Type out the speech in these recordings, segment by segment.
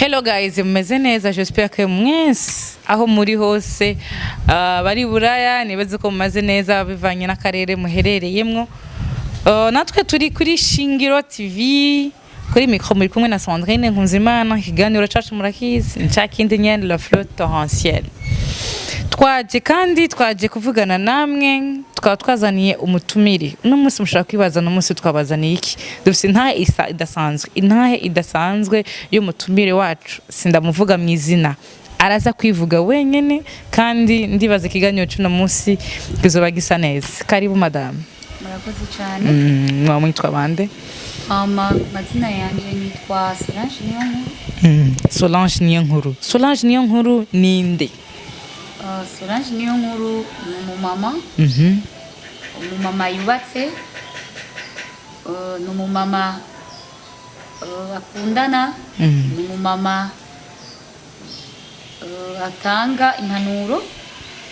Hello guys, mumeze neza, j'espère que mwese aho muri hose bari buraya nibaze ko mumaze neza bivanye n'akarere muherereyemwo. Natwe turi kuri Shingiro TV kuri micro muri kumwe na Sandrine Nkunzimana, ikiganiro cacu murakizi ncakindi nyene la flotte torrentielle. Twaje kuvugana namwe, tukaba twazaniye umutumire. Uno munsi mushaka kwibaza no munsi twabazaniye iki? Dufite intahe idasanzwe y'umutumire wacu. Sindamuvuga mu izina. Araza kwivuga wenyene kandi ndibaza ikiganiro cy'uno munsi kizoba gisa neza. Karibu madame. Murakoze cyane. Mwitwa bande? Mazina yanje nitwa Solange Niyonkuru. Solange Niyonkuru. Solange Niyonkuru ninde? Solange Niyonkuru ni umumama. Umumama yubatse. Ni umumama akundana. Ni umumama atanga impanuro.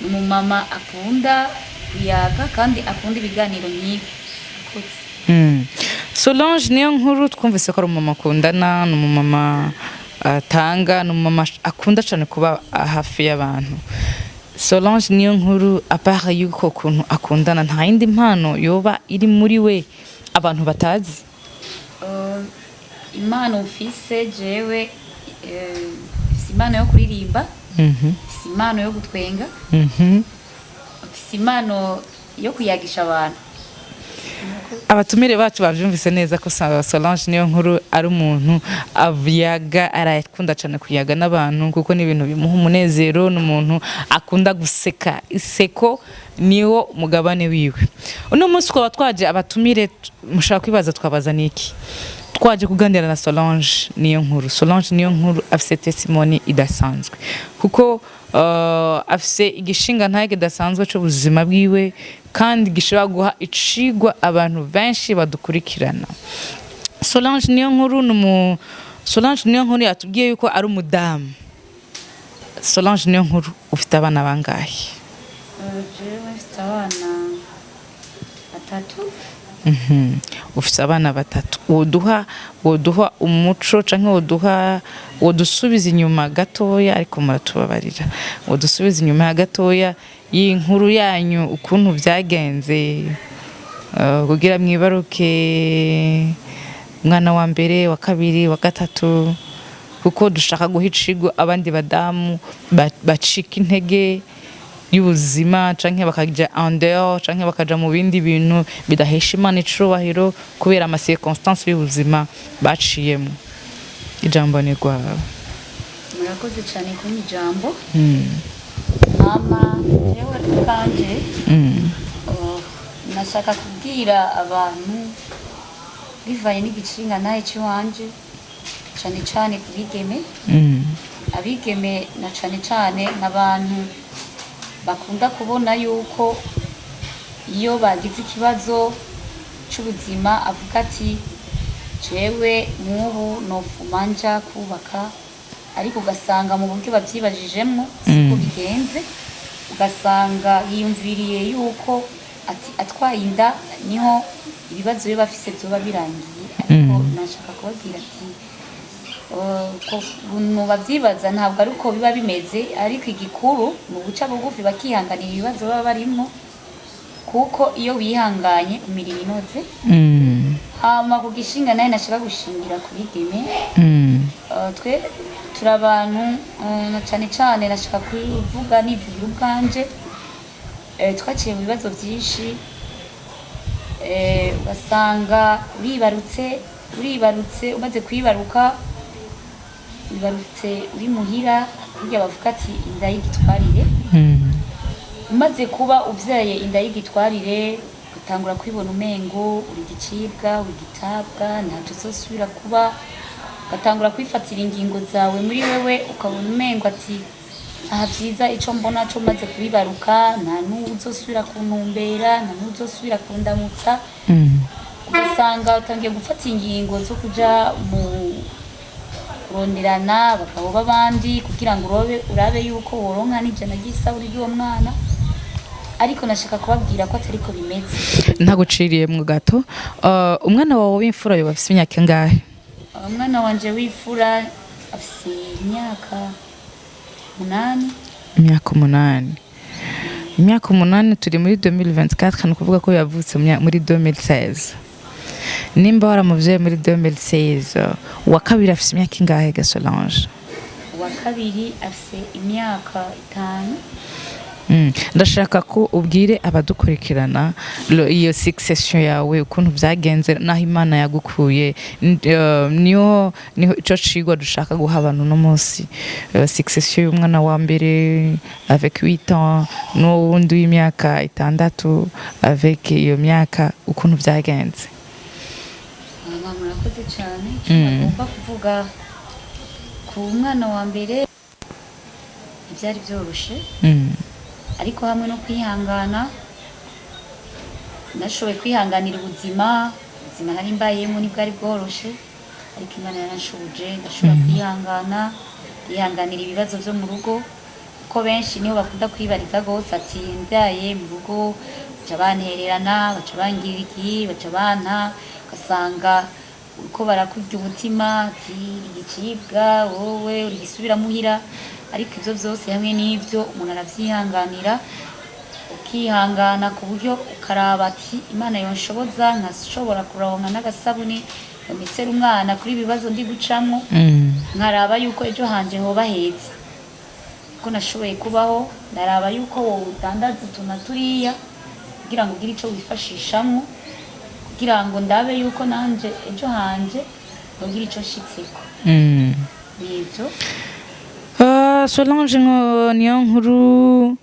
Ni umumama akunda kuyaga kandi akunda ibiganiro nk'ibi. Solange Niyonkuru twumvise ko ari umumama akundana, ni umumama atanga, ni umumama akunda cyane kuba hafi y'abantu. Solange Niyonkuru apara yuko kuntu akundana nta yindi mpano yoba iri muri we abantu batazi. Impano mfise jewe impano yo kuririmba, impano yo gutwenga, impano yo kuyagisha abantu. Abatumire bacu bavyumvise neza ko Solange Niyonkuru ari umuntu avyaga, arakunda cyane kuyaga n'abantu kuko ni ibintu bimuha umunezero, n'umuntu akunda guseka. Iseko niwo mugabane wiwe. Uno munsi twaba twaje abatumire mushaka kwibaza twabazaniye iki? Twaje kuganira na Solange Niyonkuru. Solange Niyonkuru afise testimony idasanzwe kuko afise igishinga ntaye kidasanzwe cyo buzima bwiwe kandi gishobora guha icigwa abantu benshi badukurikirana. Solange Niyonkuru yatubwiye yuko ari umudamu. Solange Niyonkuru ufite abana bangahe? Jewe mfite abana batatu. Ufite abana batatu. Woduha umuco canke wodusubiza inyuma gatoya, ariko muratubabarira. Wodusubiza inyuma gatoya y'inkuru yanyu ukuntu byagenze kugira mwibaruke umwana wa mbere, wa kabiri, wa gatatu, kuko dushaka guhicigo abandi badamu bacika intege y'ubuzima canke bakaja en dehors canke bakaja mu bindi bintu bidahesha Imana icubahiro kubera ama circonstances y'ubuzima baciyemo. Ijambo ni rwawe. Murakoze cyane ku ijambo. Mama jewe kanje nashaka kubwira abantu bivaye n'igicinga naye ciwanje cyane cyane kubigeme. Abigeme na cyane n'abantu bakunda kubona yuko iyo bagize ikibazo cy'ubuzima avuga ati jewe nk'ubu nofuma nja kubaka, ariko ugasanga mu buryo bavyibajijemwo siko bigenze. Ugasanga yiyumviriye yuko ati atwaye inda niho ibibazo biba bafise byoba birangiye. Ariko nashaka kubabwira ati ko bavyibaza ntabwo ari uko biba bimeze, ariko igikuru mu guca bugufi bakihanganira ibibazo baba barimo, kuko iyo wihanganye umirimo inoze. Hama ku gishinga naye nashaka gushingira kuri geme. Twe turi abantu cyane nashaka kuvuga nivugira ubwanje. Twaciye mu bibazo byinshi. Basanga uribarutse umaze kwibaruka, wibarutse uri muhira, burya bavuga ati inda y'igitwarire. Umaze kuba uvyaye inda y'igitwarire utangura kwibona umengo uri gicibwa, uri gitabwa, ntacyo uzosubira kuba. Ugatangura kwifatira ingingo zawe muri wewe, ukabona umengo ati aha vyiza ico mbona cyo maze kubibaruka, nta n'uzosubira kuntumbera, nta n'uzosubira kundamutsa. Ugasanga utangiye gufata ingingo zo kuja mu kuronderana abagabo b'abandi kugira ngo urabe yuko woronka n'ijana ry'isaburi ry'uwo mwana. Ariko nashaka kubabwira ko atari ko bimeze. Ntaguciriye mu gato. Umwana wawe w'imfura yo bafise imyaka ingahe? Umwana wanje w'imfura afise imyaka 8. Imyaka 8 turi muri 2024 ni kuvuga ko yavutse muri 2016. Nimba waramuvye muri 2016 wa kabiri afise imyaka ingahe ga Solange? Wa kabiri afise imyaka 5. Ndashaka ko ubwire abadukurikirana iyo succession yawe ukuntu byagenze naho Imana yagukuye, niyo ico cigwa dushaka guha abantu no munsi. Succession y'umwana wa mbere avec 8 ans no wundi w'imyaka 6 avec iyo myaka ukuntu byagenze. Murakoze cyane. Ngomba kuvuga ku mwana wa mbere ibyari byoroshe, ariko hamwe no kwihangana nashoboye kwihanganira ubuzima nari mbayemo nibwo ari bworoshe, ariko Imana yaranshubuje ndashobora kwihangana, yihanganira ibibazo byo mu rugo, ko benshi niho bakunda kwibariza gose ati mbyaye mu rugo baca bantererana, baca bangira iki, baca bana, ugasanga uko barakurya umutima ati igicibwa wowe uri gisubira muhira, ariko ivyo byose hamwe n'ivyo umuntu aravyihanganira, ukihangana ku buryo ukaraba ati Imana yonshoboza nkashobora kuronka n'agasabuni yomisera umwana kuri ibibazo ndi gucamwo, nkaraba yuko ejo hanje hoba heza, ko nashoboye kubaho, naraba yuko wowe udandaza turiya kugira ngo ugire ico wifashishamwo, kugira ngo ndabe yuko nanje ejo hanje ngira ico nshitseko. Nivyo Solange Niyonkuru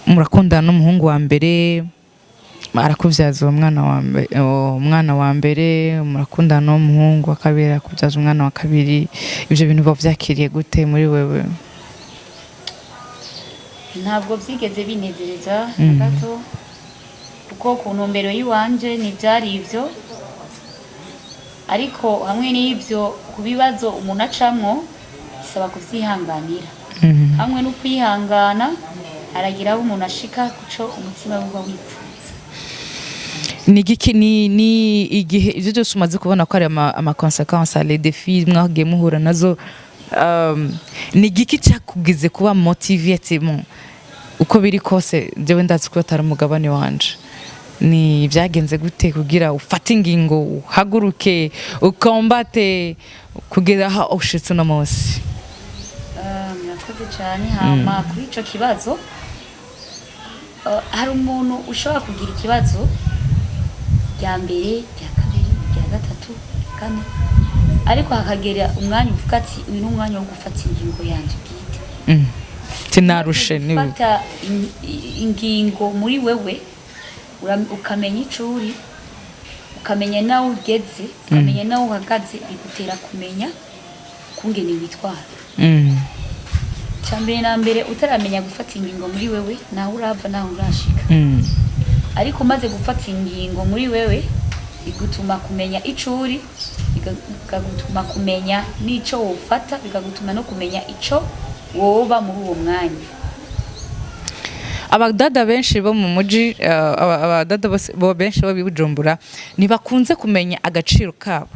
murakundana n'umuhungu wa mbere, arakuvyaza umwana wa mbere, murakundana n'umuhungu wa kabiri arakuvyaza umwana wa kabiri, ivyo bintu bavyakiriye gute muri wewe? Ntabwo byigeze binezereza na gato, kuko ku ntumbero y'iwanje ntibyari ivyo, ariko hamwe n'ivyo ku bibazo umuntu acamwo bisaba kuvyihanganira, hamwe no kwihangana haragira aho umuntu ashika kuco umutima uba wipfuza. Ni igihe ivyo byose umaze kubona ko ari ama consequences les défis mwagiye muhura nazo, ni igiki cyakugize kuba motivé uko biri kose jewe ndazi ko atari umugabane wanje? Ni byagenze gute kugira ufate ingingo uhaguruke ukombate kugera aho ushitse no munsi? Murakoze cyane. Hama kuri ico kibazo hari umuntu ushobora kugira ikibazo rya mbere rya kabiri rya gatatu kane, ariko hakagera umwanya uvuga ati uyu ni umwanya wo gufata ingingo yanje bwite, tinarushe ni gufata ingingo muri wewe, ukamenya ico uri, ukamenya nawe ugeze, ukamenya nawe uhagaze, bigutera kumenya kungene witwara. Cyambere na mbere utaramenya gufata ingingo muri wewe naho urava naho urashika, ariko umaze gufata ingingo muri wewe bigutuma kumenya ico uri, bigagutuma kumenya n'ico wofata, bigagutuma no kumenya ico woba muri uwo mwanya. Abadada benshi bo mu muji, abadada bo benshi bo bibujumbura ntibakunze kumenya agaciro kabo,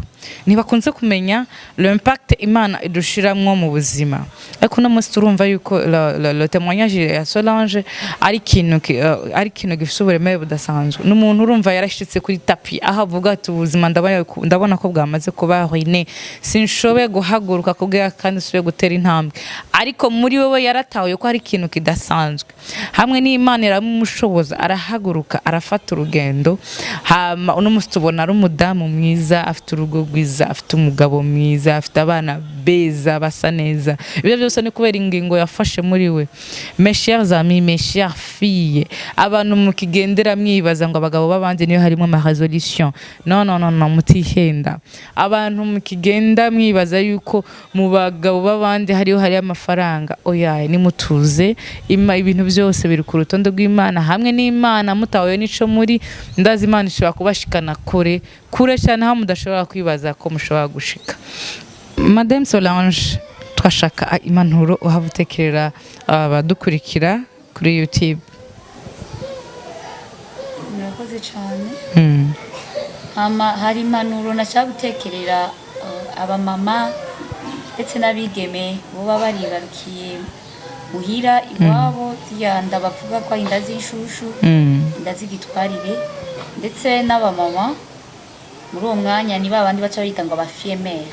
ntibakunze kumenya l'impact Imana idushiramwo mu buzima. Ariko no munsi turumva yuko le témoignage ya Solange ari kintu gifite uburemere budasanzwe. N'umuntu urumva yarashitse kuri tapi aho avuga ati ubuzima ndabona ko bwamaze kuba ruiné, sinshobe guhaguruka kugira kandi sube gutera intambwe, ariko muri wewe yaratahuye ko hari ikintu kidasanzwe, hamwe n'Imana iramushoboza arahaguruka arafata urugendo. Hama uno munsi tubona ari umudamu mwiza, afite urugo rwiza, afite umugabo mwiza, afite abana beza basa neza. Ibyo byose ni kubera ingingo yafashe muri we. Mes chers amis, mes chères filles, abantu mukigendera mwibaza ngo abagabo babanje niyo harimo ama résolution, non mutihenda. Abantu mukigenda mwibaza yuko mu bagabo babanje hariho hari amafaranga, oya ni mutuze, ibintu byose biri ku rutonde rw'Imana, hamwe n'Imana mutawe nico muri, ndazi Imana ishobora kubashikana kure cyane aho mudashobora kwibaza ko mushobora gushika. Madame Solange, twashaka impanuro uhabutekerera abadukurikira kuri YouTube. Murakoze cyane. Hari impanuro nashaka gutekerera abamama ndetse n'abigeme boba baribarukiye muhira iwabo ziyanda bavuga ko inda z'inshushu inda z'igitwarire ndetse n'abamama muri uwo mwanya ni babandi baca bita ngo fille mère.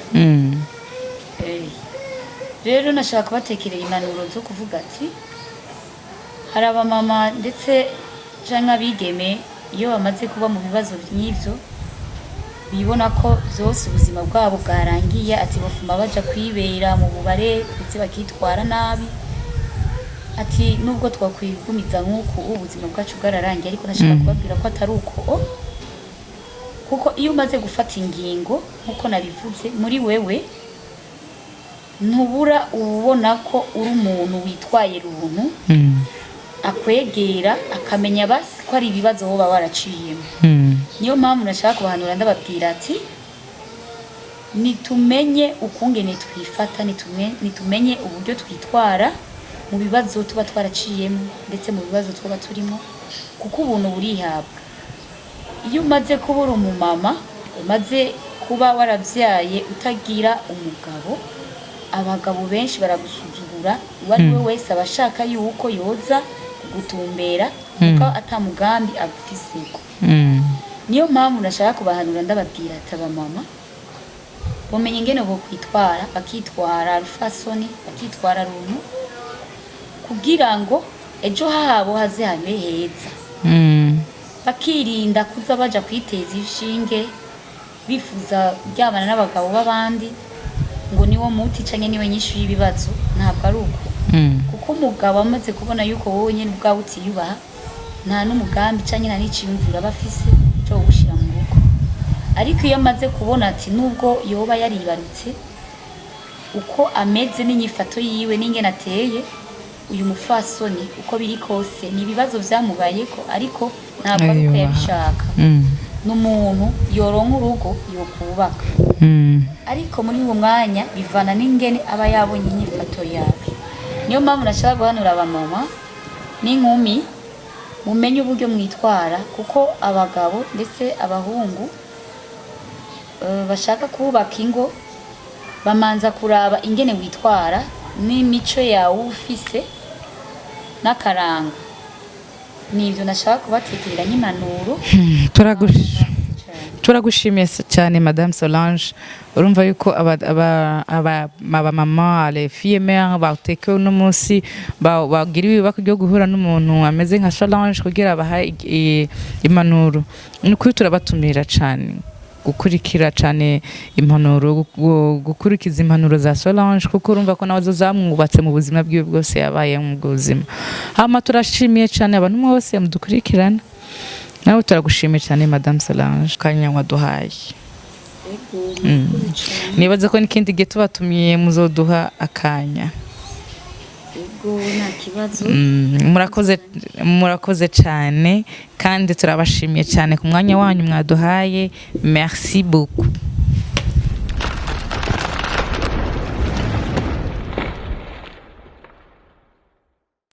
Rero nashaka kubatekerera impanuro zo kuvuga ati hari abamama ndetse canke abigeme iyo bamaze kuba mu bibazo nk'ivyo bibona ko byose ubuzima bwabo bwarangiye ati bafuma baja kwibera mu bubare ndetse bakitwara nabi ati nubwo twakwigumiza nk'uko ubuzima bwacu bwararangiye ariko nashaka kubabwira ko atari uko kuko iyo umaze gufata ingingo nkuko nabivuze muri wewe ntubura ubona ko uri umuntu witwaye runtu akwegera akamenya basi ko ari ibibazo woba waraciyemo. Niyo mpamvu nashaka kubahanura ndababwira ati nitumenye ukungene twifata nitumenye uburyo twitwara mu bibazo tuba twaraciyemo ndetse mu bibazo tuba turimo kuko ubuntu burihabwa. Iyo umaze kubura umumama umaze kuba waravyaye utagira umugabo abagabo benshi baragusuzugura wari we wese abashaka yuko yoza kugutumbera kuko atamugambi agufiseko. Niyo mpamvu nashaka kubahanura ndababwira ati abamama bomenye ingene bo kwitwara bakitwara rufasoni bakitwara runtu kugira ngo ejo habo haze habe heza. Bakirinda kuza baja kwiteza ishinge bifuza byabana n'abagabo b'abandi ngo niwo muti canke niwe nyishu y'ibibazo ntabwo ari uko kuko umugabo amaze kubona yuko wowe nyene ubwawe utiyubaha nta n'umugambi canke nta n'iciyumviro bafise cyo gushira mu rugo. Ariko iyo amaze kubona ati nubwo yoba yaribarutse uko ameze n'inyifato yiwe n'ingene ateye uyu mufasoni uko biri kose ni ibibazo vyamubayeko ariko ntabwo ari uko yabishaka. N'umuntu yoronka urugo yokubaka ariko muri uwo mwanya bivana n'ingene aba yabonye inyifato yawe. Niyo mpamvu nashaka guhanura abamama n'inkumi mumenye uburyo mwitwara kuko abagabo ndetse abahungu bashaka kubaka ingo bamanza kuraba ingene witwara n'imico yawe ufise n'akaranga. Nivyo nashaka kubatekerera nk'impanuro. Turagushimiye cyane Madame Solange. Urumva yuko abamama les filles mères batekewe no munsi bagira ibibako byo guhura n'umuntu ameze nka Solange kugira baha impanuro. Nuko turabatumira cyane gukurikira cyane impanuro gukurikiza impanuro za Solange kuko urumva ko nazo zamwubatse mu buzima bwiwe bwose yabaye mu buzima. Hama turashimiye cyane abantu bose mudukurikirana. Nawe turagushimiye cyane Madame Solange kanya waduhaye. Nibaza ko n'ikindi gihe tubatumiye muzoduha akanya. Nta kibazo. Murakoze cyane kandi turabashimiye cyane ku mwanya wanyu mwaduhaye. Merci beaucoup.